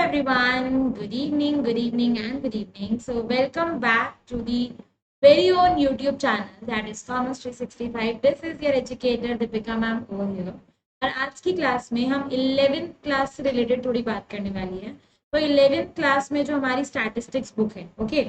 everyone, good evening, and good evening. So, welcome back to the very own YouTube channel that is Commerce 365. This is your educator Deepika ma'am over here. और आज की class में हम 11th class से related थोड़ी बात करने वाली है. तो 11th क्लास में जो हमारी स्टैटिस्टिक्स बुक है, ओके,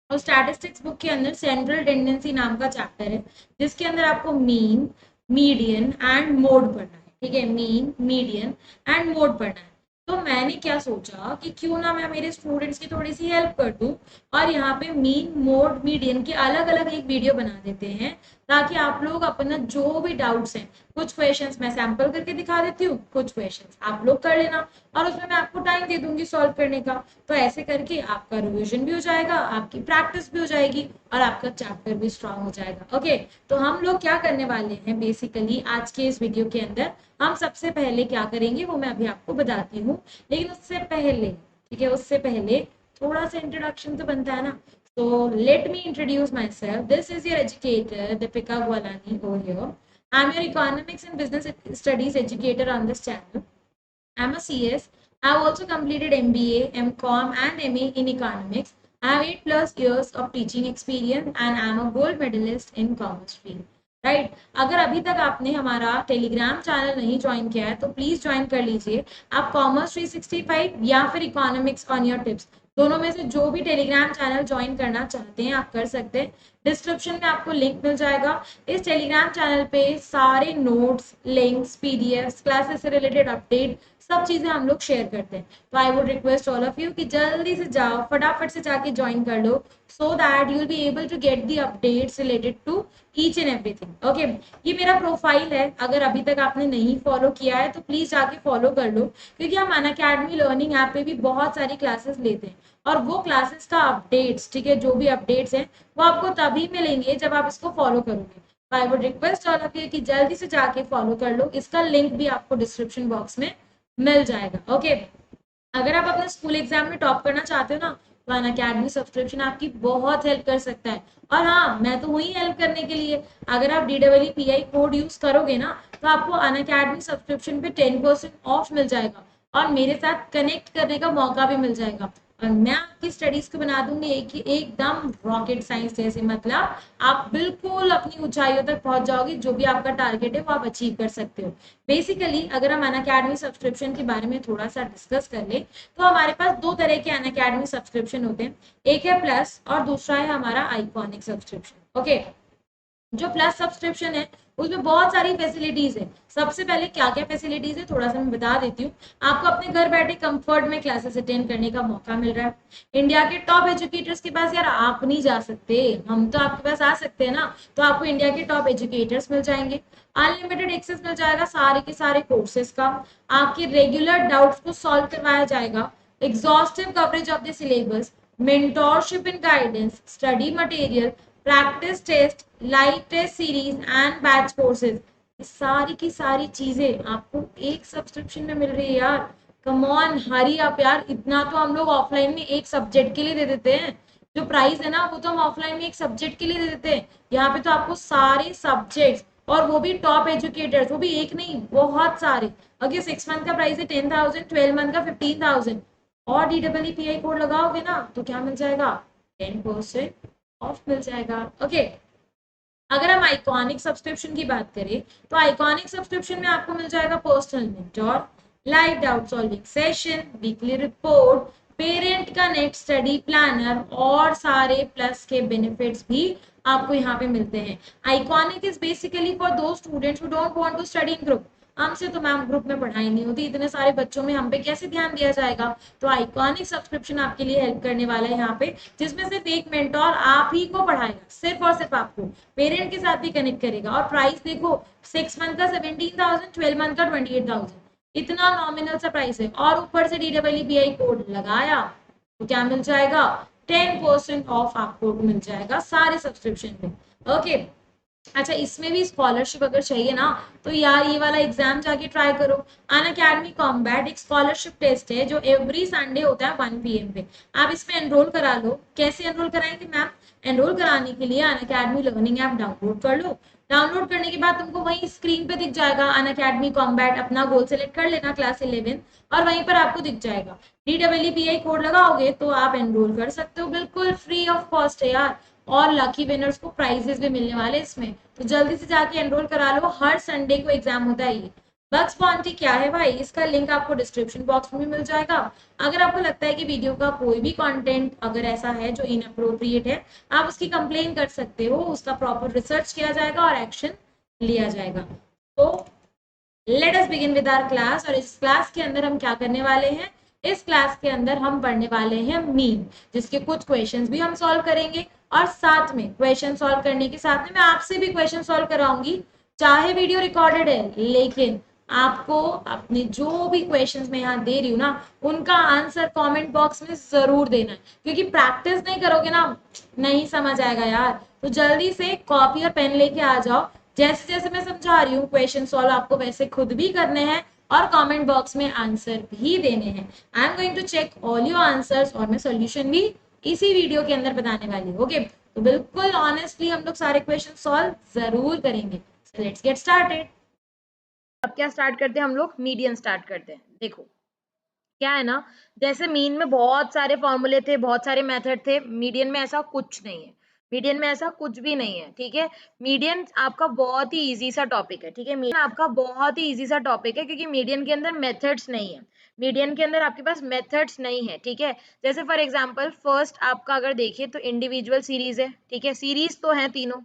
और स्टैटिस्टिक्स बुक के अंदर सेंट्रल टेंडेंसी नाम का चैप्टर है जिसके अंदर आपको मीन, मीडियन एंड मोड पढ़ना है. ठीक है, मीन, मीडियन एंड मोड पढ़ना है. तो मैंने क्या सोचा कि क्यों ना मैं मेरे स्टूडेंट्स की थोड़ी सी हेल्प कर दूं और यहाँ पे मीन, मोड, मीडियन के अलग अलग एक वीडियो बना देते हैं ताकि आप लोग अपना जो भी डाउट्स हैं, कुछ क्वेश्चंस मैं सैंपल करके दिखा देती हूँ, कुछ क्वेश्चंस आप लोग कर लेना और उसमें मैं आपको टाइम दे दूंगी सॉल्व करने का. तो ऐसे करके आपका रिविजन भी हो जाएगा, आपकी प्रैक्टिस भी हो जाएगी और आपका चैप्टर भी स्ट्रांग हो जाएगा. ओके, तो हम लोग क्या करने वाले हैं बेसिकली आज के इस वीडियो के अंदर, हम सबसे पहले क्या करेंगे वो मैं अभी आपको बताती हूँ. लेकिन उससे पहले, ठीक है, उससे पहले थोड़ा सा इंट्रोडक्शन तो बनता है ना. So let me introduce myself. This is your educator Deepika Gwalani over here. I'm your economics and business studies educator on this channel. I'm a CS. I've also completed MBA, MCOM and MA in economics. I have 8 plus years of teaching experience and I'm a gold medalist in commerce field. Right अगर अभी तक आपने हमारा Telegram channel नहीं join किया है तो please join कर लीजिए. आप कॉमर्स 365 या फिर इकोनॉमिक्स ऑन योर टिप्स दोनों में से जो भी टेलीग्राम चैनल ज्वाइन करना चाहते हैं आप कर सकते हैं. डिस्क्रिप्शन में आपको लिंक मिल जाएगा. इस टेलीग्राम चैनल पे सारे नोट्स, लिंक्स, पीडीएफ, क्लासेस से रिलेटेड अपडेट सब चीजें हम लोग शेयर करते हैं. तो I would request all of you कि जल्दी से जाओ, फटाफट से जाके ज्वाइन कर लो so that you will be able to get the updates related to each and everything. Okay, ये मेरा प्रोफाइल है. अगर अभी तक आपने नहीं फॉलो किया है तो प्लीज जाके फॉलो कर लो क्योंकि हम अनअकैडमी लर्निंग ऐप पे भी बहुत सारी क्लासेस लेते हैं और वो क्लासेस का अपडेट्स, ठीक है, जो भी अपडेट्स हैं वो आपको तभी मिलेंगे जब आप इसको फॉलो करोगे. I would request all of you कि जल्दी से जाके फॉलो कर लो. इसका लिंक भी आपको डिस्क्रिप्शन बॉक्स में मिल जाएगा. ओके, अगर आप अपने स्कूल एग्जाम में टॉप करना चाहते हो ना तो अनअकैडमी सब्सक्रिप्शन आपकी बहुत हेल्प कर सकता है. और हाँ, मैं तो हुई हेल्प करने के लिए. अगर आप DEEPI कोड यूज करोगे ना तो आपको अनअकैडमी सब्सक्रिप्शन पे 10% ऑफ मिल जाएगा और मेरे साथ कनेक्ट करने का मौका भी मिल जाएगा और मैं आपकी स्टडीज को बना दूंगी एकदम रॉकेट साइंस जैसे. मतलब आप बिल्कुल अपनी ऊंचाइयों तक पहुंच जाओगे. जो भी आपका टारगेट है वो आप अचीव कर सकते हो. बेसिकली अगर हम अनअकैडमी सब्सक्रिप्शन के बारे में थोड़ा सा डिस्कस कर ले तो हमारे पास दो तरह के अनअकैडमी सब्सक्रिप्शन होते हैं. एक है प्लस और दूसरा है हमारा आइकॉनिक सब्सक्रिप्शन. ओके, जो प्लस सब्सक्रिप्शन है उसमें बहुत सारी फैसिलिटीज है. सबसे पहले क्या क्या फैसिलिटीज है थोड़ा सा मैं बता देती हूँ. आपको अपने घर बैठे कंफर्ट में क्लासेस अटेंड करने का मौका मिल रहा है. इंडिया के टॉप एजुकेटर्स के पास यार आप नहीं जा सकते, हम तो आपके पास आ सकते हैं ना. तो आपको इंडिया के टॉप एजुकेटर्स मिल जाएंगे. अनलिमिटेड एक्सेस मिल जाएगा सारे के सारे कोर्सेज का. आपके रेगुलर डाउट्स को सॉल्व करवाया जाएगा. Exhaustive coverage of the syllabus, mentorship and guidance, study material, practice test, live test series and batch courses. सारी की सारी चीजें आपको एक सब्सक्रिप्शन में मिल रही है यार. कम ऑन, हरी अप यार. इतना तो हम लोग ऑफलाइन में एक सब्जेक्ट के लिए दे देते हैं. जो प्राइस है ना वो तो हम ऑफलाइन में एक सब्जेक्ट के लिए दे देते हैं. यहाँ पे तो आपको सारे सब्जेक्ट्स और वो भी टॉप एजुकेटर्स, वो भी एक नहीं बहुत सारे. अगर 6 मंथ का प्राइस है 10,000, 12 मंथ का 15,000 और DEEPI कोड लगाओगे ना तो क्या मिल जाएगा, 10% ऑफ मिल जाएगा. ओके, अगर हम आइकॉनिक सब्सक्रिप्शन की बात करें तो आइकॉनिक सब्सक्रिप्शन में आपको मिल जाएगा personal mentor, live doubt solving session, weekly report, parent का नेट स्टडी प्लानर और सारे प्लस के बेनिफिट्स भी आपको यहाँ पे मिलते हैं. Iconic is basically for those students who don't want to study in group. हमसे तो मैम ग्रुप में पढ़ाई नहीं होती, इतने सारे बच्चों में हम पे कैसे ध्यान दिया जाएगा. तो आइकॉनिक सब्सक्रिप्शन आपके लिए हेल्प करने वाला है यहाँ पे, जिसमें सिर्फ एक मेंटोर आप ही को पढ़ाएगा, सिर्फ और सिर्फ आपको. पेरेंट के साथ भी कनेक्ट करेगा. और प्राइस देखो, 6 मंथ का 17,000, 12 मंथ का 28,000. इतना नॉमिनल सा प्राइस है और ऊपर से DEEPI कोड लगाया तो क्या मिल जाएगा, 10% ऑफ आपको मिल जाएगा सारे सब्सक्रिप्शन में. ओके, अच्छा, इसमें भी स्कॉलरशिप अगर चाहिए ना तो यार ये वाला एग्जाम जाके ट्राई करो. अनअकैडमी कॉम्बैट एक स्कॉलरशिप टेस्ट है जो एवरी संडे होता है 1 PM पे. आप इसमें एनरोल करा लो. कैसे एनरोल कराएंगे मैम? एनरोल कराने के लिए अनअकैडमी लर्निंग ऐप डाउनलोड कर लो. डाउनलोड करने के बाद तुमको वहीं स्क्रीन पे दिख जाएगा अनअकैडमी कॉम्बैट, अपना गोल सेलेक्ट कर लेना क्लास 11 और वहीं पर आपको दिख जाएगा। DEEPI कोड लगाओगे तो आप एनरोल कर सकते हो, बिल्कुल फ्री ऑफ कॉस्ट है यार। और लकी विनर्स को प्राइजेस भी मिलने वाले इसमें, तो जल्दी से जाके एनरोल करा लो। हर संडे को एग्जाम होता है ये। बग्स बाउंटी क्या है भाई, इसका लिंक आपको डिस्क्रिप्शन बॉक्स में मिल जाएगा। अगर आपको लगता है कि वीडियो का कोई भी कंटेंट अगर ऐसा है जो इनअप्रोप्रिएट है, आप उसकी कंप्लेन कर सकते हो, उसका प्रॉपर रिसर्च किया जाएगा और एक्शन लिया जाएगा। तो let us begin with our class. और इस क्लास के अंदर हम क्या करने वाले हैं, इस क्लास के अंदर हम पढ़ने वाले हैं मीन, जिसके कुछ क्वेश्चंस भी हम सॉल्व करेंगे और साथ में क्वेश्चन सॉल्व करने के साथ में मैं आपसे भी क्वेश्चन सॉल्व कराऊंगी। चाहे वीडियो रिकॉर्डेड है, लेकिन आपको अपने जो भी क्वेश्चंस मैं यहाँ दे रही हूँ ना, उनका आंसर कमेंट बॉक्स में जरूर देना है, क्योंकि प्रैक्टिस नहीं करोगे ना नहीं समझ आएगा यार। तो जल्दी से कॉपी और पेन लेके आ जाओ। जैसे जैसे मैं समझा रही हूँ क्वेश्चन सॉल्व आपको वैसे खुद भी करने हैं और कमेंट बॉक्स में आंसर भी देने हैं। I am going to check all your answers और मैं सॉल्यूशन भी इसी वीडियो के अंदर बताने वाली हूँ। ओके, तो बिल्कुल ऑनेस्टली हम लोग सारे क्वेश्चन सॉल्व जरूर करेंगे। So let's get started. अब क्या स्टार्ट करते हैं हम लोग, मीडियन स्टार्ट करते हैं। देखो क्या है ना, जैसे मीन में बहुत सारे फॉर्मूले थे, बहुत सारे मेथड थे, मीडियन में ऐसा कुछ नहीं है। मीडियन में ऐसा कुछ भी नहीं है, ठीक है। मीडियन आपका बहुत ही इजी सा टॉपिक है, ठीक है। मीडियन आपका बहुत ही इजी सा टॉपिक है, क्योंकि मीडियन के अंदर मेथड्स नहीं है। मीडियन के अंदर आपके पास मेथड्स नहीं है, ठीक है। जैसे फॉर एग्जांपल फर्स्ट आपका अगर देखिए तो इंडिविजुअल सीरीज है, ठीक है। सीरीज तो है तीनों,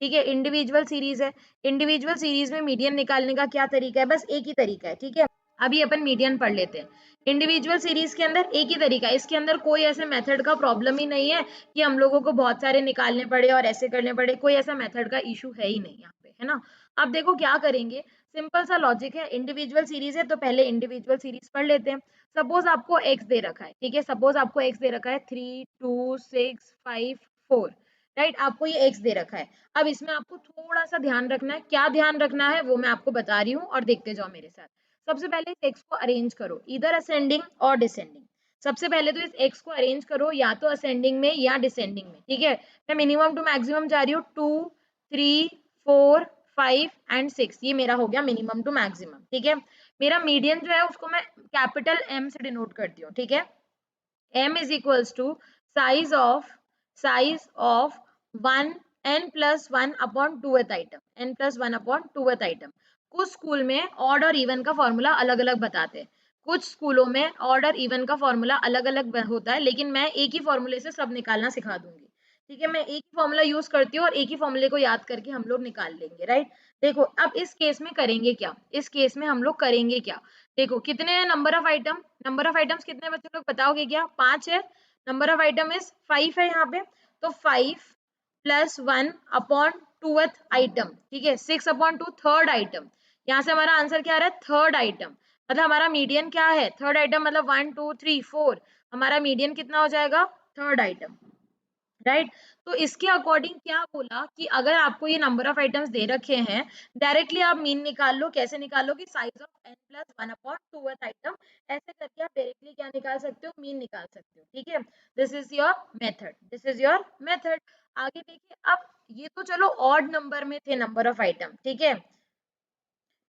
ठीक है। इंडिविजुअल सीरीज है। इंडिविजुअल सीरीज में मीडियन निकालने का क्या तरीका है, बस एक ही तरीका है, ठीक है। अभी अपन मीडियन पढ़ लेते हैं। इंडिविजुअल सीरीज के अंदर एक ही तरीका है, इसके अंदर कोई ऐसे मेथड का प्रॉब्लम ही नहीं है कि हम लोगों को बहुत सारे निकालने पड़े और ऐसे करने पड़े, कोई ऐसा मेथड का इशू है ही नहीं यहाँ पे, है ना। अब देखो क्या करेंगे, सिंपल सा लॉजिक है। इंडिविजुअल सीरीज है तो पहले इंडिविजुअल सीरीज पढ़ लेते हैं। सपोज आपको एक्स दे रखा है, ठीक है। सपोज आपको एक्स दे रखा है 3 2 6 5 4, राइट। आपको ये एक्स दे रखा है। अब इसमें आपको थोड़ा सा ध्यान रखना है, क्या ध्यान रखना है वो मैं आपको बता रही हूँ और देखते जाओ मेरे साथ। सबसे पहले इस x को अरेंज करो, इधर असेंडिंग और डिसेंडिंग। सबसे पहले तो इस x को अरेंज करो या तो असेंडिंग में या डिसेंडिंग में, ठीक है। मैं मिनिमम टू मैक्सिमम जा रही हूँ, 2 3 4 5 एंड 6, ये मेरा हो गया मिनिमम टू मैक्सिमम, ठीक है। मेरा मीडियन जो है उसको मैं कैपिटल M से डिनोट करती हूँ, ठीक है। M is equals to size of 1 n+1/2th item, n+1/2th item. कुछ स्कूल में ऑड और इवन का फॉर्मूला अलग अलग बताते हैं, कुछ स्कूलों में ऑड और इवन का फॉर्मूला अलग अलग होता है, लेकिन मैं एक ही फॉर्मूले से सब निकालना सिखा दूंगी, ठीक है। मैं एक ही फॉर्मूला यूज करती हूँ और एक ही फॉर्मूले को याद करके हम लोग निकाल लेंगे, राइट। देखो अब इस केस में करेंगे क्या, इस केस में हम लोग करेंगे क्या। देखो कितने हैं number of item, number of items कितने बच्चे लोग बताओगे क्या, 5 है। नंबर ऑफ आइटम इज 5 है यहाँ पे, तो 5+1/2th आइटम, ठीक है। 6/2 थर्ड आइटम। यहाँ से हमारा आंसर क्या आ रहा है, थर्ड आइटम। मतलब हमारा मीडियन क्या है, थर्ड आइटम, मतलब 1 2 3 4, हमारा मीडियन कितना हो जाएगा, थर्ड आइटम, राइट। तो इसके अकॉर्डिंग क्या बोला कि अगर आपको ये नंबर ऑफ आइटम्स दे रखे हैं, डायरेक्टली आप मीन निकाल लो। कैसे निकालो कि साइज ऑफ n+1/2th आइटम, ऐसे करके आप डायरेक्टली क्या निकाल सकते हो, मीन निकाल सकते हो, ठीक है। This is your method, this is your method. आगे देखिए, अब ये तो चलो ऑड नंबर में थे नंबर ऑफ आइटम, ठीक है,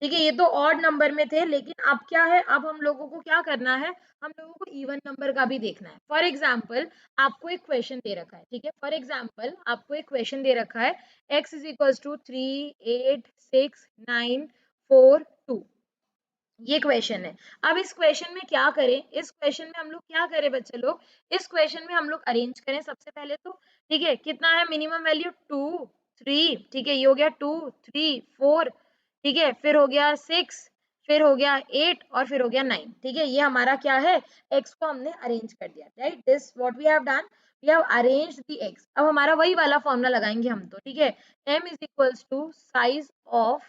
ठीक है। ये तो ऑड नंबर में थे, लेकिन अब क्या है, अब हम लोगों को क्या करना है, हम लोगों को इवन नंबर का भी देखना है। फॉर एग्जाम्पल आपको एक क्वेश्चन दे रखा है, ठीक है। फॉर एग्जाम्पल आपको एक क्वेश्चन दे रखा है, x इज इक्वल्स टू 3 8 6 9 4 2, ये क्वेश्चन है। अब इस क्वेश्चन में क्या करें, इस क्वेश्चन में हम लोग क्या करें बच्चे लोग, इस क्वेश्चन में हम लोग अरेंज करें सबसे पहले तो, ठीक है। कितना है मिनिमम वैल्यू, 2 3, ठीक है। ये हो गया 2 3 4, ठीक है। फिर हो गया 6, फिर हो गया 8 और फिर हो गया 9, ठीक है। ये हमारा क्या है, x को हमने अरेंज कर दिया, right. This what we have done, we have arranged the x। अब हमारा वही वाला फॉर्मूला लगाएंगे हम तो, ठीक है। m is equals to size of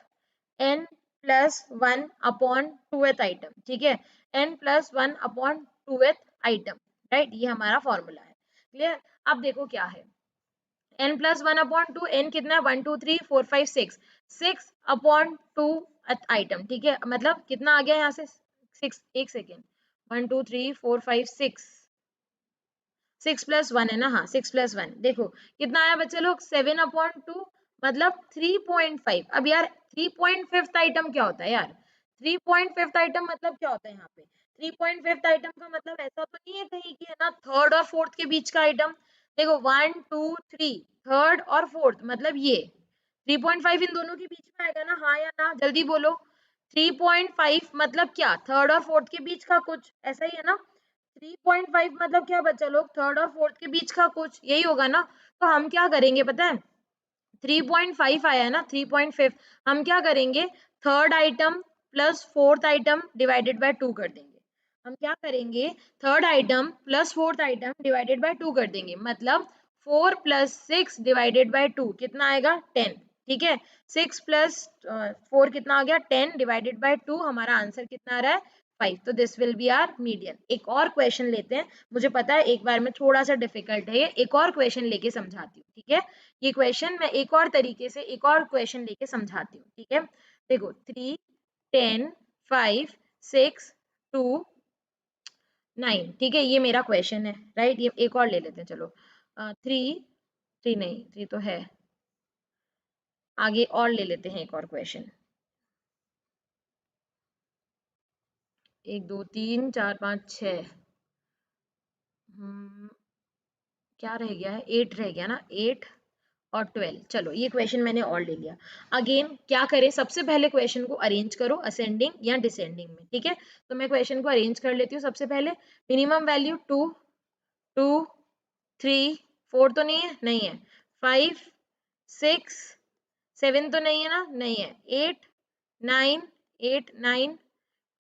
n+1/2th item, ठीक है। n+1/2th item, right. ये हमारा फॉर्मूला है, क्लियर। अब देखो क्या है, n+1/2, n कितना है, 1 2 3 4 5 6, 6/2 आइटम, ठीक है। मतलब कितना आ गया यहाँ से, 6, एक सेकेंड, 1 2 3 4 5 6, 6+1 है ना, हाँ 6+1। देखो कितना आया बच्चे लोग, 7/2 मतलब 3.5। अब यार 3.5 आइटम क्या होता है यार? 3.5 आइटम मतलब क्या होता है यहाँ पे? 3.5 आइटम का मतलब ऐसा तो नहीं है कहीं कि है ना थर्ड और फोर्थ के बीच का आइटम। देखो 1 2 3 थर्ड और फोर्थ मतलब ये 3.5 इन दोनों के बीच में आएगा ना, हाँ या ना, जल्दी बोलो। 3.5 मतलब क्या? थर्ड और फोर्थ के बीच का कुछ, ऐसा ही है ना? 3.5 मतलब क्या बच्चा लोग? थर्ड और फोर्थ के बीच का कुछ, यही होगा ना। तो हम क्या करेंगे पता है? 3.5 आया है ना, 3.5 हम क्या करेंगे? Third item plus fourth item divided by 2 कर देंगे। हम क्या करेंगे? Third item plus fourth item divided by 2 कर देंगे। मतलब 4 प्लस 6 डिवाइडेड बाय 2 कितना आएगा? 10। ठीक है, 6 प्लस 4 कितना आ गया? 10 डिवाइडेड बाय 2, हमारा आंसर कितना आ रहा है? 5। तो this will be our median. एक और क्वेश्चन लेते हैं, मुझे पता है एक बार में थोड़ा सा डिफिकल्ट है ये, एक और क्वेश्चन लेके समझाती हूँ। ठीक है, ये क्वेश्चन मैं एक और तरीके से एक और क्वेश्चन लेके समझाती हूँ। ठीक है, देखो 3 10 5 6 2 9। ठीक है, ये मेरा क्वेश्चन है, राइट। ये एक और ले लेते हैं, चलो 3 3 नहीं, 3 तो है, आगे और ले लेते हैं एक और क्वेश्चन। 1 2 3 4 5 6 क्या रह गया है? 8 रह गया ना, 8 और 12। चलो ये क्वेश्चन मैंने और ले लिया। अगेन क्या करें? सबसे पहले क्वेश्चन को अरेंज करो असेंडिंग या डिसेंडिंग में। ठीक है, तो मैं क्वेश्चन को अरेंज कर लेती हूँ। सबसे पहले मिनिमम वैल्यू 2 2 3 4 तो नहीं है, नहीं है। 5 6 7 तो नहीं है ना, नहीं है। 8 9 8 9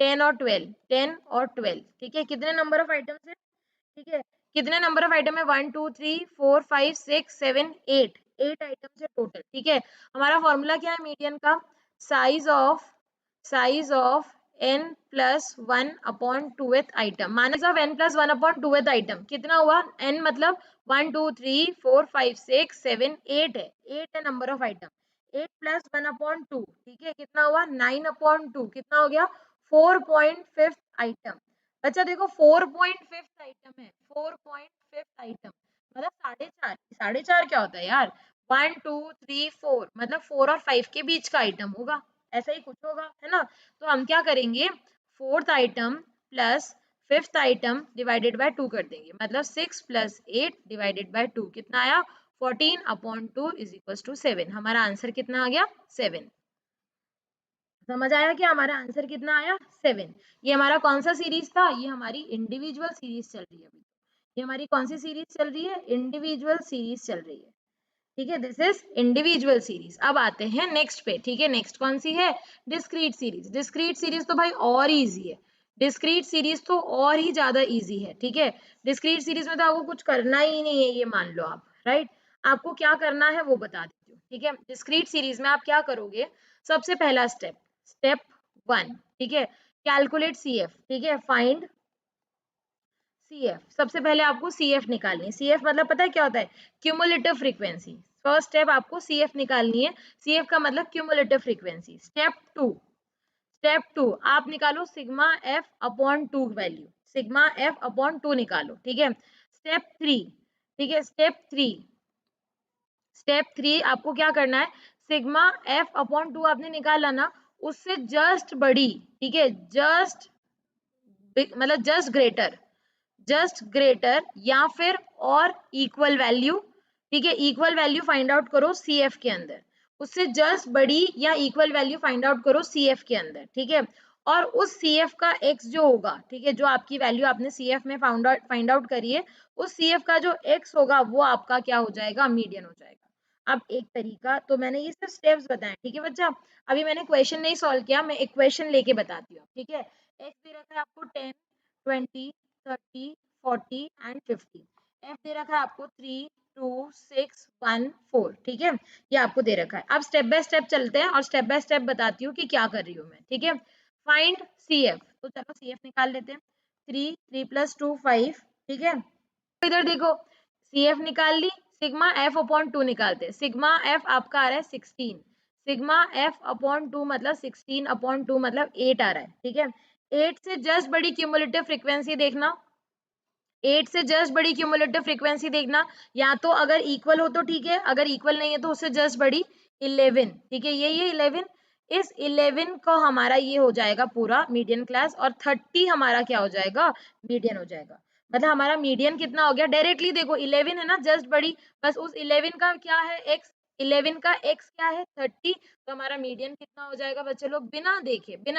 10 और 12, 10 और 12। ठीक है, कितने नंबर ऑफ आइटम्स है? ठीक है, कितने नंबर ऑफ आइटम है? 1 2 3 4 5 6 7 8, 8 आइटम्स है टोटल। ठीक है, हमारा फॉर्मूला क्या है मीडियन का? Size of n plus 1 upon tooth item, minus of n plus 1 upon tooth item. कितना हुआ? n मतलब 1 2 3 4 5 6 7 8 है, 8 है number of item. 8 plus 1 upon 2, ठीक है, कितना हुआ? 9 अपॉन 2, कितना हो गया? 4.5 आइटम। अच्छा देखो 4.5 आइटम है, 4.5 आइटम मतलब 4.5। 4.5 क्या होता है यार? 1 2 3 4 मतलब 4 और 5 के बीच का आइटम होगा, ऐसा ही कुछ होगा, है ना। तो हम क्या करेंगे? Fourth item plus fifth item divided by 2 कर देंगे। मतलब 6 प्लस 8 डिवाइडेड बाय 2 कितना आया? 14 अपॉन 2 इज इक्वल टू 7। हमारा आंसर कितना आ गया? 7। समझ आया कि हमारा आंसर कितना आया? 7। ये हमारा कौन सा सीरीज था? ये हमारी इंडिविजुअल सीरीज चल रही है अभी। ये हमारी कौन सी सीरीज चल रही है? इंडिविजुअल सीरीज चल रही है। ठीक है, दिस इज इंडिविजुअल सीरीज। अब आते हैं नेक्स्ट पे। ठीक है, नेक्स्ट कौन सी है? Discrete series. डिस्क्रीट सीरीज तो भाई और इजी है, डिस्क्रीट सीरीज तो और ही ज्यादा इजी है। ठीक है, डिस्क्रीट सीरीज में तो आपको कुछ करना ही नहीं है, ये मान लो आप, राइट। आपको क्या करना है वो बता देती हूँ। ठीक है, डिस्क्रीट सीरीज में आप क्या करोगे? सबसे पहला स्टेप, स्टेप 1। ठीक है, कैलकुलेट सी एफ। ठीक है, फाइंड सी एफ। सबसे पहले आपको सी एफ निकालनी है। सी एफ मतलब पता है क्या होता है? Cumulative frequency. फर्स्ट स्टेप आपको सी एफ निकालनी है। सी एफ का मतलब क्यूमुलेटिव फ्रीक्वेंसी। स्टेप टू आप निकालो sigma F upon 2 value, sigma F upon 2 निकालो। ठीक है, स्टेप 3। ठीक है, स्टेप थ्री आपको क्या करना है? सिग्मा एफ अपॉन 2 आपने निकाला ना, उससे जस्ट बड़ी, ठीक है, जस्ट मतलब जस्ट ग्रेटर या फिर और इक्वल वैल्यू। ठीक है, इक्वल वैल्यू फाइंड आउट करो सी एफ के अंदर, उससे जस्ट बड़ी या इक्वल वैल्यू फाइंड आउट करो सी एफ के अंदर। ठीक है, और उस सी एफ का एक्स जो होगा, ठीक है, जो आपकी वैल्यू आपने सी एफ में फाइंड आउट करी है, उस सी एफ का जो एक्स होगा वो आपका क्या हो जाएगा? मीडियन हो जाएगा। अब एक तरीका, तो मैंने ये सिर्फ स्टेप्स बताए, ठीक है बच्चा, अभी मैंने क्वेश्चन नहीं सॉल्व किया, मैं एक क्वेश्चन लेके बताती हूँ। ठीक है, एक्स दे रखा है आपको 10 20 30 40 एंड 50। एफ दे रखा है आपको 3 2 6 1 4। ठीक है, ये आपको दे रखा है। अब स्टेप बाय स्टेप चलते हैं और स्टेप बाय स्टेप बताती हूँ कि क्या कर रही हूँ मैं। ठीक है, फाइंड सी एफ। तो चलो सी एफ निकाल लेते हैं। 3 3 प्लस 2 5। ठीक है, इधर देखो सी एफ निकाल ली, सिग्मा एफ अपॉन 2 निकालते हैं। सिग्मा एफ आपका आ रहा है 16, सिग्मा एफ अपॉन 2 मतलब 16 अपॉन 2 मतलब 8 आ रहा है। ठीक है, 8 से जस्ट बड़ी क्यूमुलेटिव फ्रीक्वेंसी देखना, 8 से जस्ट बड़ी क्यूमुलेटिव फ्रीक्वेंसी देखना, या तो अगर इक्वल हो तो ठीक है, अगर इक्वल नहीं है तो उससे जस्ट बड़ी। 11, ठीक है, ये 11, इस 11 को हमारा ये हो जाएगा पूरा मीडियन क्लास, और 30 हमारा क्या हो जाएगा, मीडियन हो जाएगा। मतलब हमारा मीडियन कितना हो गया, डायरेक्टली देखो 11 है ना, जस्ट बड़ी, बस उस 11 का क्या है x, 11 का x क्या है 30, तो हमारा मीडियन कितना हो जाएगा बच्चे लोग, बिना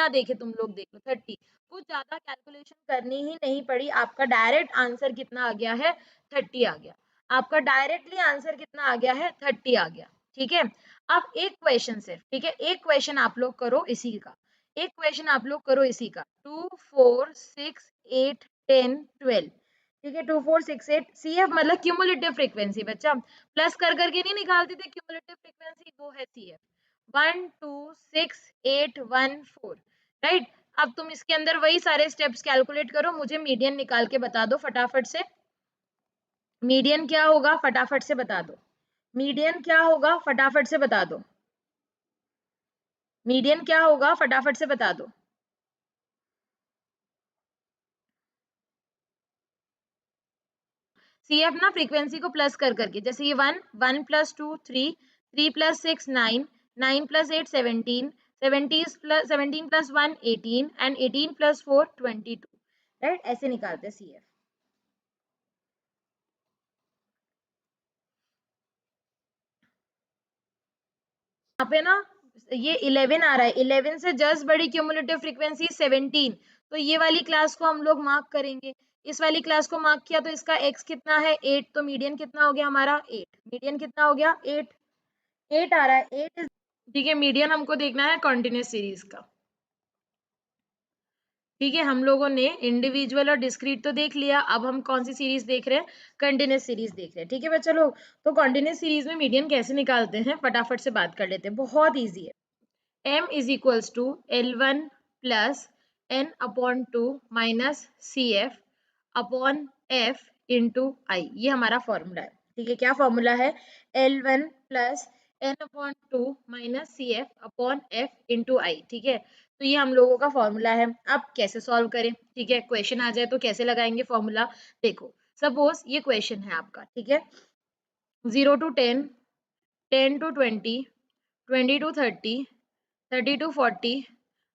देखे तुम लोग देख लो 30, कुछ ज्यादा कैलकुलेशन करनी ही नहीं पड़ी, आपका डायरेक्ट आंसर कितना आ गया है, 30 आ गया, आपका डायरेक्टली आंसर कितना आ गया है, 30 आ गया, ठीक है। अब एक क्वेश्चन सिर्फ, ठीक है, एक क्वेश्चन आप लोग करो इसी का, एक क्वेश्चन आप लोग करो इसी का, 2 4 6 8 10 12, ठीक है, 2 4 6 8, CF मतलब क्यूमुलेटिव फ्रीक्वेंसी, बच्चा प्लस कर करके नहीं निकालते थे क्यूमुलेटिव फ्रीक्वेंसी, वो है CF 1 2 6 8 1 4, राइट। अब तुम इसके अंदर वही सारे स्टेप्स कैलकुलेट करो, मुझे मीडियन निकाल के बता दो फटाफट से, मीडियन क्या होगा फटाफट से बता दो, मीडियन क्या होगा फटाफट से बता दो, मीडियन क्या होगा फटाफट से बता दो। CF ना फ्रीक्वेंसी को प्लस कर करके, जैसे ये 1 1 plus 2 3 3 plus 6 9 9 plus 8 17 17 plus 1 18 and 18 plus 4 22, right, ऐसे निकालते हैं CF। यहाँ पे ना ये 11 आ रहा है, 11 से जस्ट बड़ी क्यूमुलेटिव फ्रीक्वेंसी 17, तो ये वाली क्लास को हम लोग मार्क करेंगे, इस वाली क्लास को मार्क किया तो इसका x कितना है 8, तो मीडियन कितना हो गया हमारा 8, मीडियन कितना हो गया 8, 8 आ रहा है 8 इज, ठीक है, मीडियन हमको देखना है कॉन्टिन्यूस सीरीज का, ठीक है, हम लोगों ने इंडिविजुअल और डिस्क्रीट तो देख लिया, अब हम कौन सी सीरीज देख रहे हैं, कंटिन्यूस सीरीज देख रहे हैं, ठीक है बच्चा लोग। तो कंटिन्यूस सीरीज में मीडियन कैसे निकालते हैं फटाफट से बात कर लेते हैं, बहुत ईजी है, m is equals to L1 plus n upon 2 minus CF upon F into I, ये हमारा फॉर्मूला है, ठीक है, क्या फॉर्मूला है, L1 plus n upon 2 minus CF upon F into I, ठीक है, तो ये हम लोगों का फॉर्मूला है। अब कैसे सॉल्व करें, ठीक है, क्वेश्चन आ जाए तो कैसे लगाएंगे फॉर्मूला, देखो सपोज ये क्वेश्चन है आपका, ठीक है, 0 to 10 10 to 20 20 to 30 30 to 40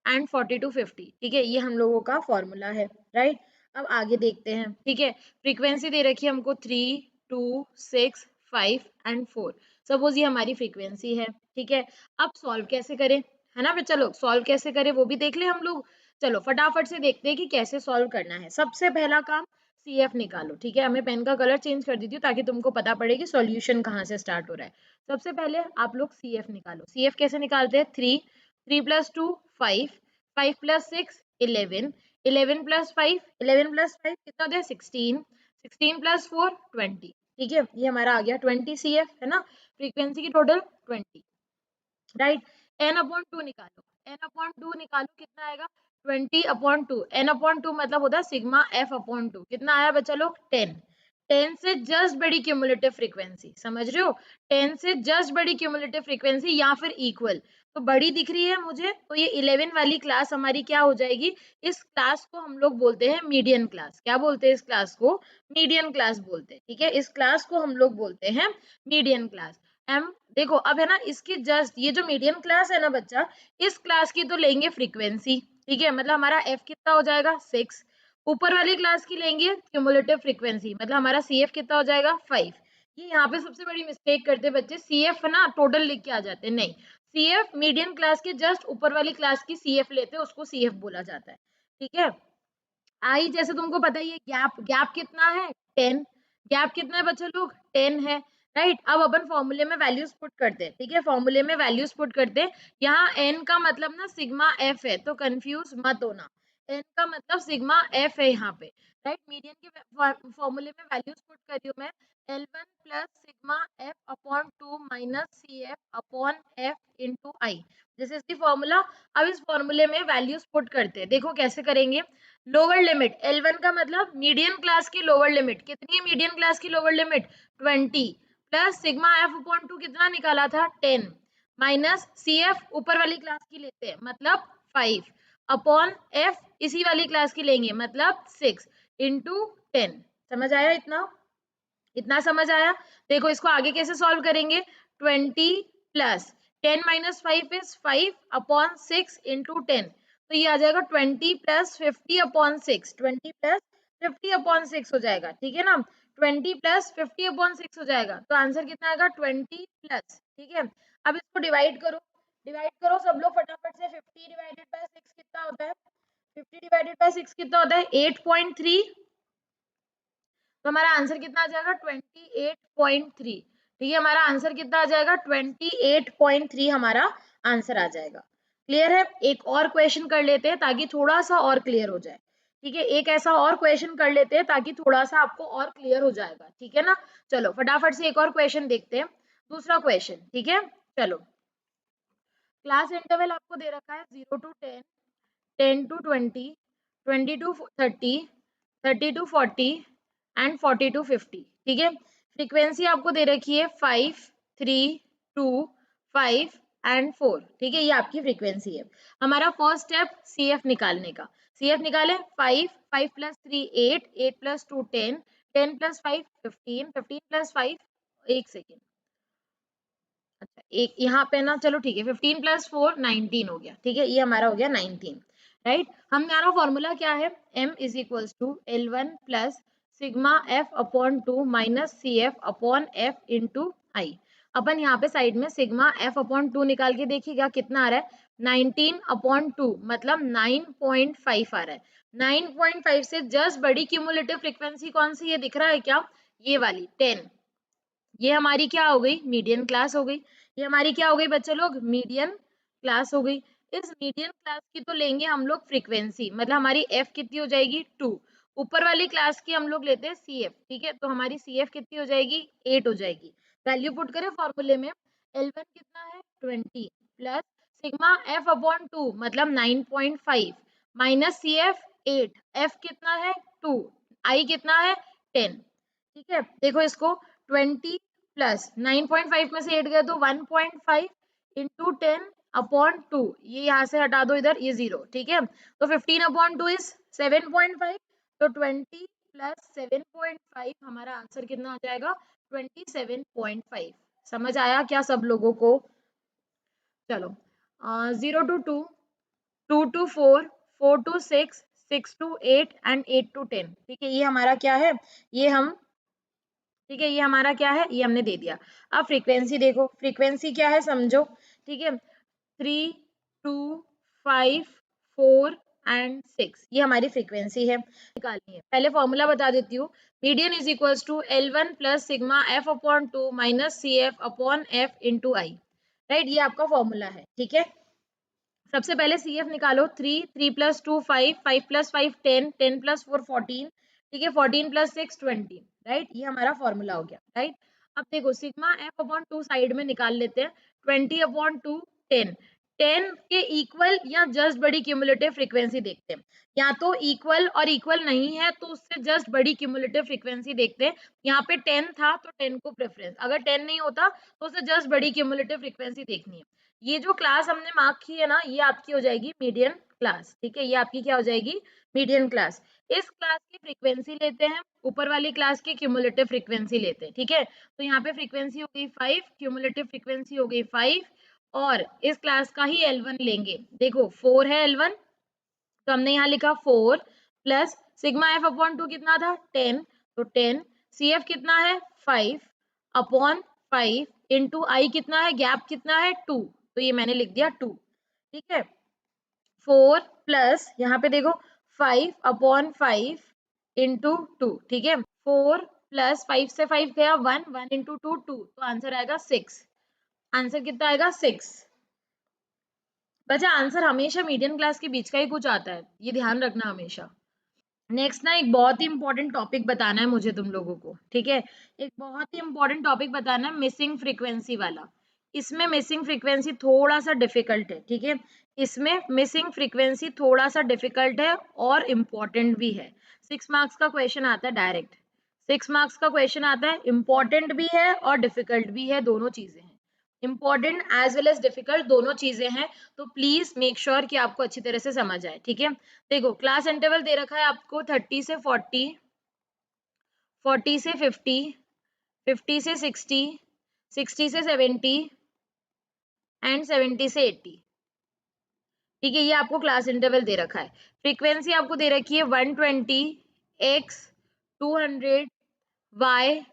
and 40 to 50, ठीक है, ये हम लोगों का फॉर्मूला है, राइट। अब आगे देखते हैं, ठीक है, फ्रीक्वेंसी दे रखी है हमको 3 2 6 5 एंड 4, सपोज ये हमारी फ्रीक्वेंसी है, ठीक है। अब सॉल्व कैसे करें, है ना, चलो सॉल्व कैसे करें वो भी देख ले हम लोग, चलो फटाफट से देखते हैं कि कैसे सॉल्व करना है। सबसे पहला काम CF निकालो, ठीक है, हमें पेन का कलर चेंज कर देती हूँ ताकि तुमको पता पड़े कि सॉल्यूशन कहाँ से स्टार्ट हो रहा है। सबसे पहले आप लोग CF निकालो, CF कैसे निकालते हैं, 3 प्लस 2 5 5 प्लस 6 11 11 प्लस 5 11 प्लस 5 कितना होता है 16 16 प्लस 4 20, ठीक है, ये हमारा आ गया 20 CF, है ना, फ्रीक्वेंसी की टोटल 20, राइट। n अपॉन 2 निकालो, n अपॉन 2 निकालो कितना आएगा 20 अपॉन 2, n अपॉन 2 मतलब होता है सिग्मा f अपॉन 2, कितना आया बच्चा लोग 10, 10 से जस्ट बड़ी क्यूमुलेटिव फ्रीक्वेंसी, समझ रहे हो, 10 से जस्ट बड़ी क्यूमुलेटिव फ्रीक्वेंसी या फिर इक्वल, तो बड़ी दिख रही है मुझे, तो ये 11 वाली क्लास हमारी क्या हो जाएगी, इस क्लास को हम लोग बोलते हैं मीडियन क्लास, क्या बोलते हैं इस क्लास को, मीडियन क्लास बोलते हैं, ठीक है, इस क्लास को हम लोग बोलते हैं मीडियन क्लास। एम देखो अब है ना, इसकी जस्ट ये जो मीडियम क्लास है ना बच्चा, इस क्लास की तो लेंगे फ्रीक्वेंसी, ठीक है, मतलब हमारा एफ कितना हो जाएगा 6, ऊपर वाली क्लास की लेंगे क्यूमुलेटिव फ्रीक्वेंसी, मतलब हमारा CF कितना हो जाएगा 5। ये यहाँ पे सबसे बड़ी मिस्टेक करते बच्चे, CF ना टोटल लिख के आ जाते हैं, नहीं, CF मीडियम क्लास के जस्ट ऊपर वाली क्लास की CF लेते हैं, उसको CF बोला जाता है, ठीक है। आई जैसे तुमको पता ही है, गैप गैप कितना है 10, गैप कितना है बच्चे लोग 10 है, राइट। अब अपन फॉर्मूले में वैल्यूज पुट करते हैं, ठीक है, फॉर्मूले में वैल्यूज पुट करते हैं, यहाँ n का मतलब ना सिग्मा f है, तो कंफ्यूज मत होना, n का मतलब सिग्मा f है यहाँ पे, राइट। मीडियन के फॉर्मूले में वैल्यूज पुट कर रही हूँ मैं, L1 plus sigma f upon 2 minus CF upon f into I, this is the formula. अब इस फॉर्मूले में वैल्यूज पुट करते हैं, देखो कैसे करेंगे, लोअर लिमिट L1 का मतलब मीडियम क्लास की लोअर लिमिट, कितनी है मीडियम क्लास की lower limit 20, plus sigma f upon 2 कितना निकाला था 10, माइनस CF ऊपर वाली क्लास की लेते हैं मतलब 5 अपॉन f इसी वाली क्लास की लेंगे मतलब 6 इंटू 10, समझ आया इतना, इतना समझ आया। देखो इसको आगे कैसे सॉल्व करेंगे, 20 plus 10 minus 5 is 5 upon 6 into 10, तो ये आ जाएगा 20 प्लस 50 अपॉन 6, 20 प्लस 50 अपॉन 6 हो जाएगा, ठीक है ना, 20 प्लस 50 अपॉन 6 हो जाएगा, तो आंसर कितना आएगा 20 प्लस, ठीक है। अब इसको डिवाइड करो सब लोग फटाफट से, 50 डिवाइडेड बाय 6 कितना होता है, 50 डिवाइडेड बाय 6 कितना होता है 8.3, तो हमारा आंसर कितना आ जाएगा 28.3, ठीक है, हमारा आंसर कितना आ जाएगा 28.3 हमारा आंसर आ जाएगा। क्लियर है? एक और क्वेश्चन कर लेते हैं ताकि थोड़ा सा और क्लियर हो जाए, ठीक है, एक ऐसा और क्वेश्चन कर लेते हैं ताकि थोड़ा सा आपको और क्लियर हो जाएगा, ठीक है ना। चलो फटाफट से एक और क्वेश्चन देखते हैं, दूसरा क्वेश्चन, ठीक है। चलो, क्लास इंटरवल आपको दे रखा है 0 to 10, 10 to 20, 20 to 30, 30 to 40 and 40 to 50, ठीक है। फ्रीक्वेंसी आपको दे रखी है 5, 3, 2, 5 एंड 4, ठीक है, ये आपकी फ्रीक्वेंसी है। हमारा फर्स्ट स्टेप CF निकालने का, CF निकाले 5, 5 प्लस 3 8, 8 प्लस 2 10, 10 प्लस 5 15, 15 प्लस 5, एक सेकेंड, अच्छा एक यहाँ पे ना, चलो ठीक है, 15 प्लस 4 19 हो गया, ठीक है, ये हमारा हो गया 19, राइट। हमारा फॉर्मूला क्या है, m is equals to L1 plus sigma f upon 2 minus C F upon F into I. अपन यहाँ पे साइड में सिग्मा f अपॉन 2 निकाल के देखिएगा कितना आ रहा है, 19 अपॉन 2 मतलब 9.5 आ रहा है। 9.5 से जस्ट बड़ी क्यूमुलेटिव फ्रीक्वेंसी कौन सी, ये दिख रहा है क्या, ये वाली 10, ये हमारी क्या हो गई, मीडियन क्लास हो गई। ये हमारी क्या हो गई बच्चे लोग, मीडियन क्लास हो गई। इस मीडियन क्लास की तो लेंगे हम लोग फ्रीक्वेंसी, मतलब हमारी एफ कितनी हो जाएगी 2, ऊपर वाली क्लास की हम लोग लेते हैं सी एफ, ठीक है, तो हमारी सी एफ कितनी हो जाएगी 8 हो जाएगी। वैल्यू पुट करें फॉर्मूले में, L1 कितना है 20 प्लस सिग्मा एफ अपॉन 2 मतलब 9.5 माइनस सी एफ 8, एफ कितना है 2, आई कितना है 10, ठीक है। देखो इसको 20 प्लस 9.5 में से 8 गए तो 1.5 इंटू 10 अपॉन 2, ये यहाँ से हटा दो इधर, ये 0, ठीक है, तो 15 अपॉन 2 इज 7.5, तो 20 प्लस 7.5 हमारा आंसर कितना आ जाएगा 27.5। समझ आया क्या सब लोगों को? चलो 0 to 2, 2 to 4, 4 to 6, 6 to 8 and 8 to 10, ठीक है, ये हमारा क्या है, ये हम, ठीक है, ये हमारा क्या है, ये हमने दे दिया। अब फ्रीक्वेंसी देखो, फ्रीक्वेंसी क्या है समझो, ठीक है, 3, 2, 5, 4 एंड 6, ये हमारी फ्रीक्वेंसी है, निकालनी है। पहले फॉर्मूला बता देती हूँ, median is equals to L1 plus sigma F upon 2 minus C F upon F into I, right, ये आपका फॉर्मूला है, ठीक है। सबसे पहले सी एफ निकालो, 3, 3 प्लस 2 5, 5 प्लस 5 10, 10 प्लस 4 14, ठीक है, 14 प्लस 6 20, राइट, ये हमारा फॉर्मूला हो गया, राइट। अब देखो सिग्मा एफ अपॉन 2 साइड में निकाल लेते हैं, 20 अपॉन 2 10, 10 के इक्वल या जस्ट बड़ी क्यूमुलेटिव फ्रीक्वेंसी देखते हैं, या तो इक्वल और इक्वल नहीं है तो उससे जस्ट बड़ी क्यूमुलेटिव फ्रीक्वेंसी देखते हैं। यहाँ पे 10 था तो 10 को प्रेफरेंस, अगर 10 नहीं होता तो उससे जस्ट बड़ी क्यूमुलेटिव फ्रीक्वेंसी देखनी है। ये जो क्लास हमने मार्क की है ना, ये आपकी हो जाएगी मीडियन क्लास, ठीक है, ये आपकी क्या हो जाएगी मीडियन क्लास। इस क्लास की फ्रीक्वेंसी लेते हैं, ऊपर वाली क्लास की क्यूमुलेटिव फ्रीक्वेंसी लेते हैं, ठीक है, तो यहाँ पे फ्रीक्वेंसी हो गई 5, क्यूमुलेटिव फ्रीक्वेंसी हो गई 5, और इस क्लास का ही L1 लेंगे, देखो 4 है L1, तो हमने यहाँ लिखा 4 प्लस सिग्मा एफ अपॉन 2 कितना था 10, तो 10, सी एफ कितना है 5 अपॉन 5 इंटू आई कितना है, गैप कितना है 2, तो ये मैंने लिख दिया 2, ठीक है। 4 प्लस यहाँ पे देखो 5 अपॉन 5 इंटू 2, ठीक है, 4 प्लस 5 से 5 गया 1, 1 इंटू 2 2, तो आंसर आएगा 6, आंसर कितना आएगा 6। बच्चा आंसर हमेशा मीडियम क्लास के बीच का ही कुछ आता है, ये ध्यान रखना हमेशा। नेक्स्ट ना एक बहुत ही इंपॉर्टेंट टॉपिक बताना है मुझे तुम लोगों को, ठीक है, एक बहुत ही इंपॉर्टेंट टॉपिक बताना है, मिसिंग फ्रीक्वेंसी वाला। इसमें मिसिंग फ्रीक्वेंसी थोड़ा सा डिफिकल्ट है, ठीक है, इसमें मिसिंग फ्रीक्वेंसी थोड़ा सा डिफिकल्ट है और इम्पोर्टेंट भी है। 6 मार्क्स का क्वेश्चन आता है डायरेक्ट, 6 मार्क्स का क्वेश्चन आता है, इम्पोर्टेंट भी है और डिफिकल्ट भी है, दोनों चीजें हैं, important as well as difficult दोनों चीजें हैं, तो प्लीज मेक श्योर कि आपको अच्छी तरह से समझ आए, ठीक है। देखो क्लास इंटरवल दे रखा है आपको 30 से 40, 40 से 50, 50 से 60, 60 से 70, एंड 70 से 80। ठीक है, ये आपको क्लास इंटरवल दे रखा है। फ्रीक्वेंसी आपको दे रखी है 120, x, 200, y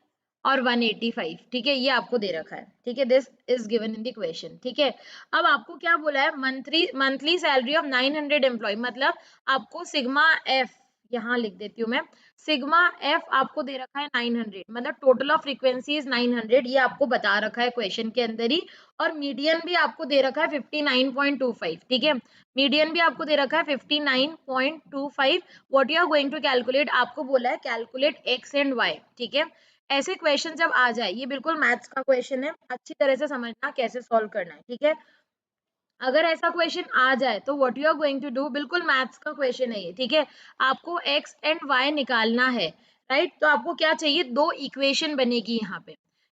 और 185। ठीक है, ये आपको दे रखा है। ठीक है, this is given in the question. ठीक है, अब आपको क्या बोला है, मंथली सैलरी ऑफ 900 एम्प्लॉय, मतलब आपको सिग्मा एफ, यहाँ लिख देती हूँ मैं, सिग्मा एफ आपको दे रखा है 900, मतलब टोटल ऑफ फ्रीक्वेंसी इज 900, ये आपको बता रखा है क्वेश्चन के अंदर ही। और मीडियन भी आपको दे रखा है 59.25। ठीक है, मीडियन भी आपको दे रखा है 59.25। What you are going to calculate, आपको बोला है कैलकुलेट एक्स एंड वाई। ठीक है, ऐसे क्वेश्चन जब आ जाए, ये बिल्कुल मैथ्स का क्वेश्चन है, अच्छी तरह से समझना कैसे सॉल्व करना है। ठीक है, अगर ऐसा क्वेश्चन आ जाए तो what you are going to do, बिल्कुल मैथ्स का क्वेश्चन है ये। ठीक है, आपको एक्स एंड वाई निकालना है, राइट। तो आपको क्या चाहिए, दो इक्वेशन बनेगी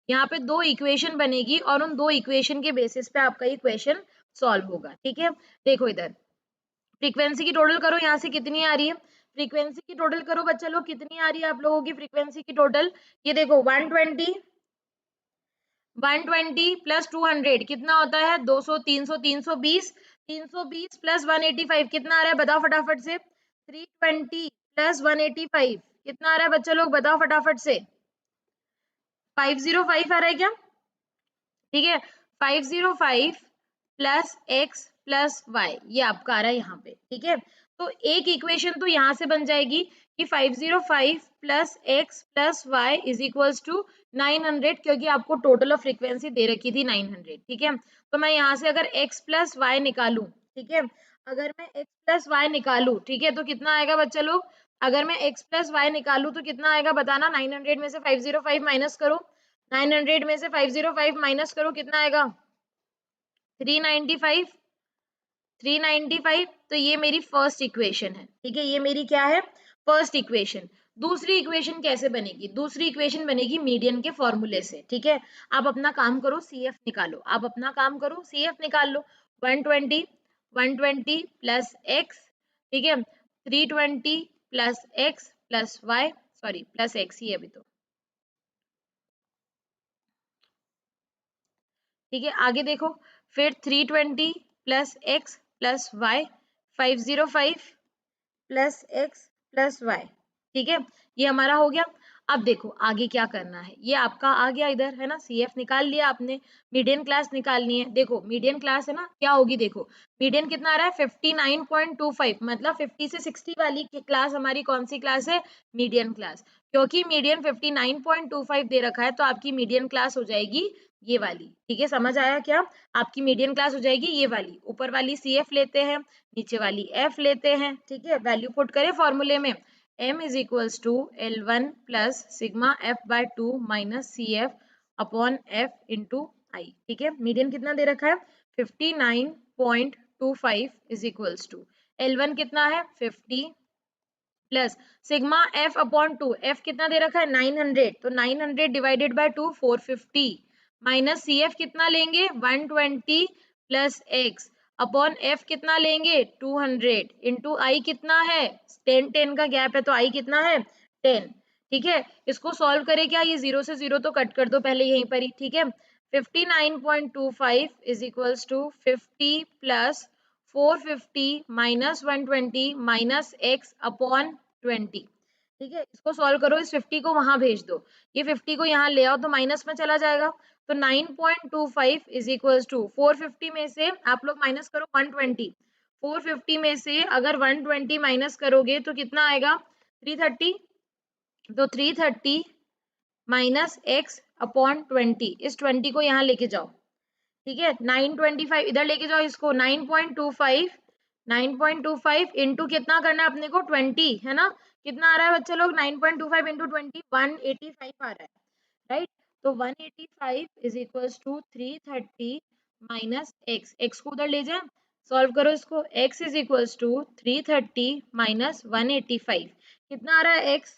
यहाँ पे दो इक्वेशन बनेगी, और उन दो इक्वेशन के बेसिस पे आपका ये क्वेश्चन सॉल्व होगा। ठीक है, देखो इधर फ्रीक्वेंसी की टोटल करो, यहाँ से कितनी आ रही है, फ्रीक्वेंसी की टोटल करो बच्चा लोग, कितनी आ रही है आप लोगों की फ्रीक्वेंसी की टोटल। ये देखो 120 प्लस 200 कितना होता है, 200, 300, 320, 320 प्लस 185 कितना आ रहा है, बताओ फटाफट से। 320 प्लस 185 कितना आ रहा है बच्चा लोग, बताओ फटाफट से। 505 आ रहा है क्या। ठीक है, 505 प्लस एक्स प्लस वाई, ये आपका आ रहा है यहाँ पे। ठीक है, तो एक इक्वेशन तो यहाँ से बन जाएगी कि 505 plus X plus Y is equals to 900, क्योंकि आपको टोटल ऑफ फ्रीक्वेंसी दे रखी थी 900। ठीक है, तो मैं यहाँ से अगर x प्लस वाई निकालू, ठीक है, अगर मैं x प्लस वाई निकालू, ठीक है, तो कितना आएगा बच्चा लोग, अगर मैं x प्लस वाई निकालू तो कितना आएगा बताना। 900 में से 505 माइनस करो, 900 में से 505 माइनस करो, कितना आएगा 395। 395, तो ये मेरी फर्स्ट इक्वेशन है। ठीक है, ये मेरी क्या है, फर्स्ट इक्वेशन। दूसरी इक्वेशन कैसे बनेगी, दूसरी इक्वेशन बनेगी मीडियन के फॉर्मूले से। ठीक है, आप अपना काम करो, सीएफ निकालो, आप अपना काम करो, सीएफ निकाल लो। 120, 120 प्लस एक्स, ठीक है, 320 plus X plus Y, sorry plus X ही है अभी तो। ठीक है, आगे देखो, फिर 320 plus X plus Y, 505 plus X plus Y. ठीक है, ये हमारा हो गया। अब देखो आगे क्या करना है, ये आपका आ गया इधर है ना, सीएफ निकाल लिया आपने, मीडियन क्लास निकालनी है। देखो मीडियन क्लास है ना, क्या होगी देखो, मीडियन कितना आ रहा है 59.25, मतलब 50 से 60 वाली क्लास हमारी कौन सी क्लास है, मीडियन क्लास। क्योंकि मीडियन 59.25 दे रखा है, तो आपकी मीडियन क्लास हो जाएगी ये वाली। ठीक है, समझ आया क्या, आपकी मीडियन क्लास हो जाएगी ये वाली। ऊपर वाली सीएफ लेते हैं, नीचे वाली एफ लेते हैं। ठीक है, वैल्यू पुट करें फॉर्मूले में, m is equals to L1 plus sigma F by 2 minus C F upon F into I. ठीक है, मीडियन कितना दे रखा है 59.25 इज इक्वल्स टू L1 कितना है 50 plus sigma F upon 2, F कितना दे रखा है 900, तो 900 divided by 2 450 minus C F कितना लेंगे 120 प्लस एक्स अपॉन एफ कितना लेंगे 200 इंटू आई कितना है 10 10 का गैप है, तो आई कितना है 10। ठीक है, इसको सॉल्व करें क्या, ये जीरो से जीरो तो कट कर दो पहले यहीं पर ही। ठीक है, 59.25 is equals to 50 plus 450 minus 120 minus X upon 20। ठीक है, इसको सॉल्व करो, इस 50 को वहां भेज दो, ये 50 को यहाँ ले आओ तो माइनस में चला जाएगा। तो 9.25 इज इक्वल्स टू 450 में से आप लोग माइनस करो 120, 450 में से अगर 120 माइनस करोगे तो कितना आएगा 330, तो 330 माइनस एक्स अपॉन 20, इस 20 को यहाँ लेके जाओ। ठीक है, 925 इधर लेके जाओ इसको, 9.25, 9.25 इंटू कितना करना है अपने को 20 है ना, कितना आ रहा है बच्चे लोग 9.25 इंटू 20 185 आ रहा है, राइट। तो 185 is equals to 330 minus X, X को उधर ले जाए, सॉल्व करो इसको, x is equals to 330 minus 185, कितना आ रहा है x,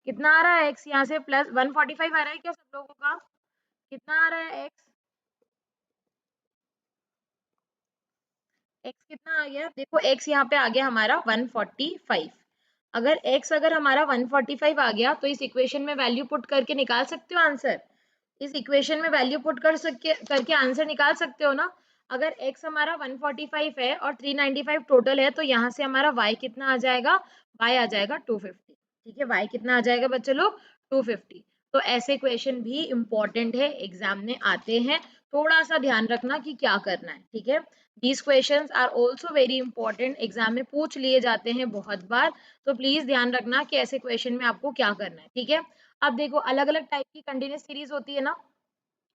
कितना आ रहा है x, यहाँ से प्लस 145 आ रहा है क्या सब लोगों का, कितना आ रहा है x, x कितना आ गया, देखो x यहाँ पे आ गया हमारा 145। अगर x अगर हमारा 145 आ गया तो इस इक्वेशन में वैल्यू पुट करके निकाल सकते हो आंसर। इस इक्वेशन में वैल्यू पुट करके आंसर निकाल सकते हो ना। अगर x हमारा 145 है और 395 टोटल है, तो यहाँ से हमारा y कितना आ जाएगा, y आ जाएगा 250। ठीक है, y कितना आ जाएगा बच्चे लोग, 250। तो ऐसे क्वेश्चन भी इंपॉर्टेंट है, एग्जाम में आते हैं, थोड़ा सा ध्यान रखना कि क्या करना है। ठीक है, these questions are also very important, exam में पूछ लिए जाते हैं बहुत बार, तो प्लीज ध्यान रखना कि ऐसे क्वेश्चन में आपको क्या करना है। ठीक है, अब देखो अलग अलग टाइप की कंटिन्यूस सीरीज होती है ना,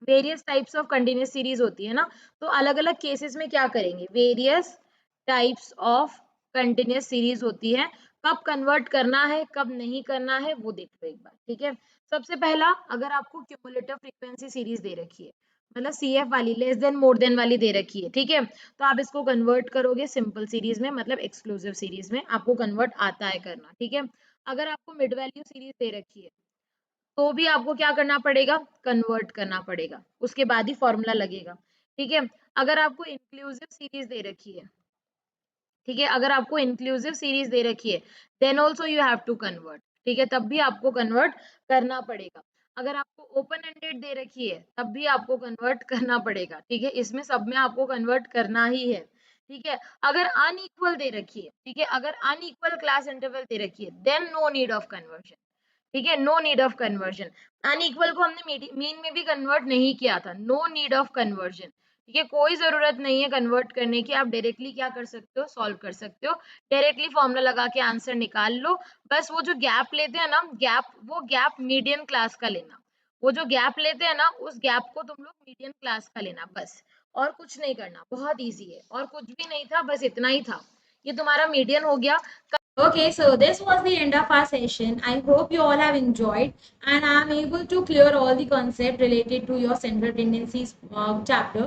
various types of continuous series होती है ना, तो अलग अलग केसेस में क्या करेंगे, various types of continuous series होती है, कब कन्वर्ट करना है कब नहीं करना है वो देख लो एक बार। ठीक है, सबसे पहला, अगर आपको क्यूमुलेटिव फ्रीक्वेंसी सीरीज दे रखी है, मतलब CF वाली, लेस देन मोर देन वाली दे रखी है, ठीक है, तो आप इसको कन्वर्ट करोगे सिंपल सीरीज में, मतलब एक्सक्लूसिव सीरीज में आपको कन्वर्ट आता है करना। ठीक है, अगर आपको मिड वैल्यू सीरीज दे रखी है तो भी आपको क्या करना पड़ेगा, कन्वर्ट करना पड़ेगा, उसके बाद ही फॉर्मूला लगेगा। ठीक है, अगर आपको इंक्लूसिव सीरीज दे रखी है, ठीक है, अगर आपको इंक्लूसिव सीरीज दे रखी है, then also you have to convert. ठीक है, तब भी आपको कन्वर्ट करना पड़ेगा। अगर आपको ओपन एंडेड दे रखी है तब भी आपको कन्वर्ट करना पड़ेगा। ठीक है, इसमें सब में आपको कन्वर्ट करना ही है। ठीक है, अगर अनइक्वल दे रखी है, ठीक है, अगर अनइक्वल क्लास इंटरवल दे रखी है, then no need of conversion. ठीक है, no need of conversion. Unequal को हमने मीन में भी कन्वर्ट नहीं किया था, नो नीड ऑफ कन्वर्जन। ठीक है, कोई जरूरत नहीं है कन्वर्ट करने की, आप डायरेक्टली क्या कर सकते हो, सॉल्व कर सकते हो, डायरेक्टली फॉर्मूला लगा के आंसर निकाल लो। बस वो जो गैप लेते हैं ना, वो गैप मीडियन क्लास का लेना, वो जो गैप लेते हैं ना उस गैप को तुम लोग मीडियन क्लास का लेना बस, और कुछ नहीं करना, बहुत ईजी है, और कुछ भी नहीं था, बस इतना ही था, ये तुम्हारा मीडियन हो गया। Okay, so this was the end of our session. I hope you all have enjoyed and I am able to clear all the concept related to your central tendencies chapter.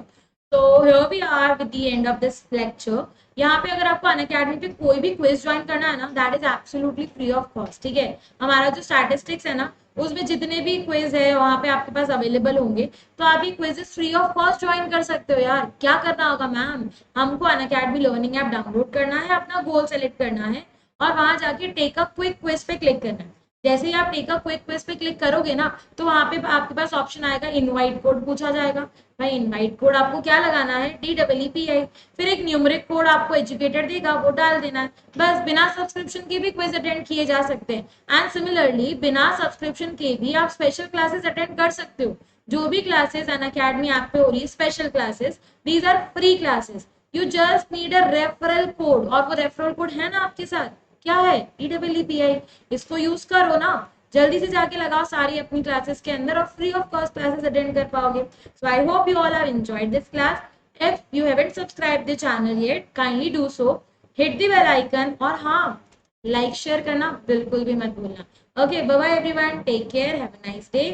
So here we are with the end of this lecture. यहाँ पे अगर आपको Unacademy पे कोई भी quiz join करना है ना, that is absolutely free of cost. ठीक है, हमारा जो स्टैटिस्टिक्स है ना, उसमें जितने भी क्विज है वहाँ पे आपके पास अवेलेबल होंगे, तो आप ये quizzes free of cost join कर सकते हो यार। क्या करना होगा मैम, हमको अनअकैडमी लर्निंग ऐप डाउनलोड करना है, अपना गोल सेलेक्ट करना है और वहां जाके टेक अ क्विक क्विज पे क्लिक करना है। जैसे ही आप टेक अ क्विक क्विज पे क्लिक करोगे ना, तो वहां पे आपके पास ऑप्शन आएगा इनवाइट कोड पूछा जाएगा। भाई इनवाइट कोड आपको क्या लगाना है, DEEPI, फिर एक न्यूमरिक कोड आपको एजुकेटर देगा, वो डाल देना है। बस बिना सब्सक्रिप्शन के भी क्विज अटेंड किए जा सकते हैं एंड सिमिलरली बिना सब्सक्रिप्शन के भी आप स्पेशल क्लासेस अटेंड कर सकते हो। जो भी क्लासेस अनअकैडमी ऐप पे हो रही है special classes, these are free classes. You just need a referral code, और वो रेफरल कोड है ना आपके साथ, क्या है, DEEPI। इसको यूज करो ना, जल्दी से जाके लगाओ सारी अपनी क्लासेस के अंदर और free of cost classes attend कर पाओगे। So I hope you all have enjoyed this class. If you haven't subscribe the channel yet, kindly do so, hit the bell icon, और हाँ, लाइक शेयर करना बिल्कुल भी मत भूलना। Okay, bye bye everyone, take care, have a nice day,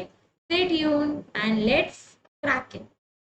stay tuned and let's crack it.